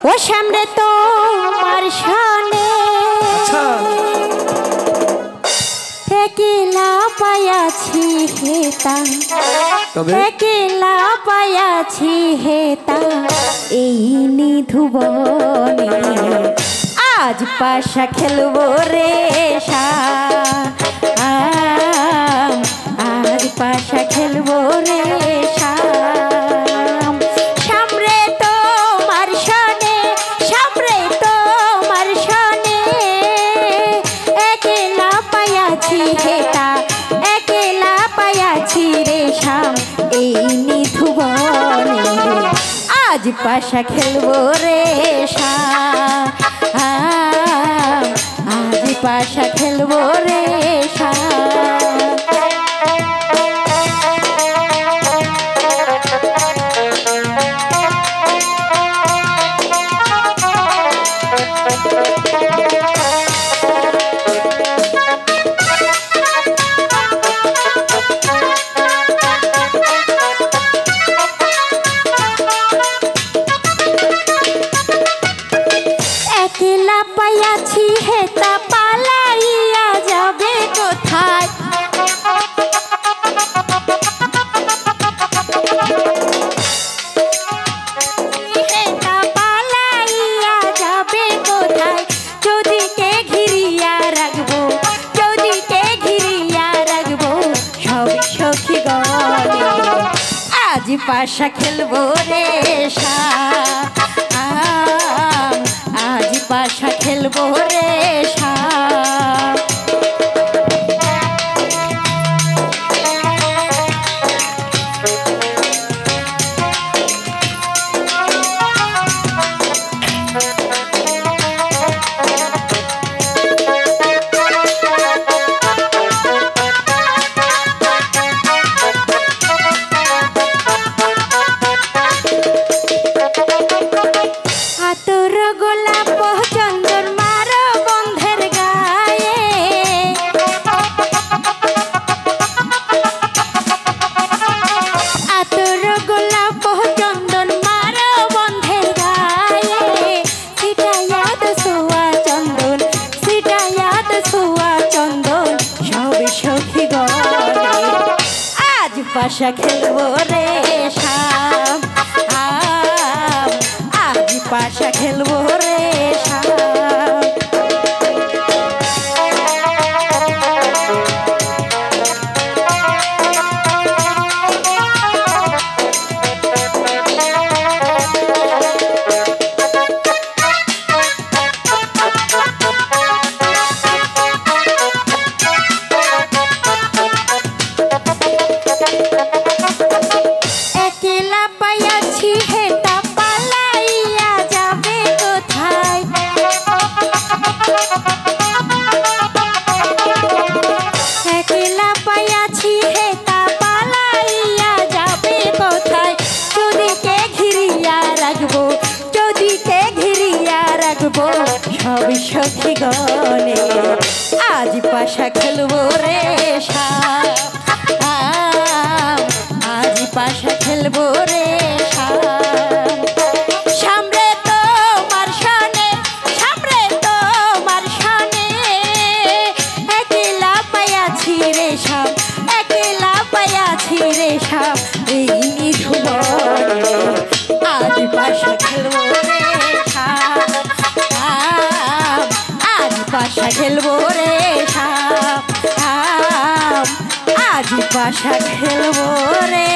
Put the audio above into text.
ও সামনে তোমার শানে একলা পায়াছি হেতা একলা পায়াছি হেতা এই নিধুবনে আজ পাশা খেলবো রে আজ পাশা খেলবো রে সামনে তোমার শানে সামনে তোমার শানে একলা পায়াছি হেতা একলা পায়াছি রে শাম এই নিধুবনে আজ পাশা খেলবো রে আজ পাশা খেলবো রে একলা পায়াছি হেতা পালাইয়া যাবে কোথায় হেতা পালাইয়া যাবে কোথায় যদি কে ঘিরিয়া রাখবো যদি কে ঘিরিয়া রাখবো সব সখী গণে আজ পাশা খেলবো রে আজ পাশা খেলবো রে আতর গোলাপ চন্দন মারো বন্ধের গায়ে আতর গোলাপ চন্দন মারো বন্ধের গায়ে সিটায়াত সোয়া চন্দন সিটায়াত সোয়া চন্দন সব সখী গণে আজ পাশা খেলবো রে আজ পাশা খেলবো রে একলা পায়াছি হেতা পালাইয়া যাবে কোথায় একলা পায়াছি হেতা পালাইয়া যাবে কোথায় যদি কে ঘিরিয়া রাখবো যদি কে ঘিরিয়া রাখবো সব সখী গণে আজ পাশা খেলবো রে আজ পাশা খেলবো রে সামনে তোমার শানে সামনে তোমার শানে একলা পায়াছি রে একলা পায়াছি রে এই নিধুবনে আজ পাশা খেলবো রে আজ পাশা খেলবো রে আজ পাশা খেলবো রে।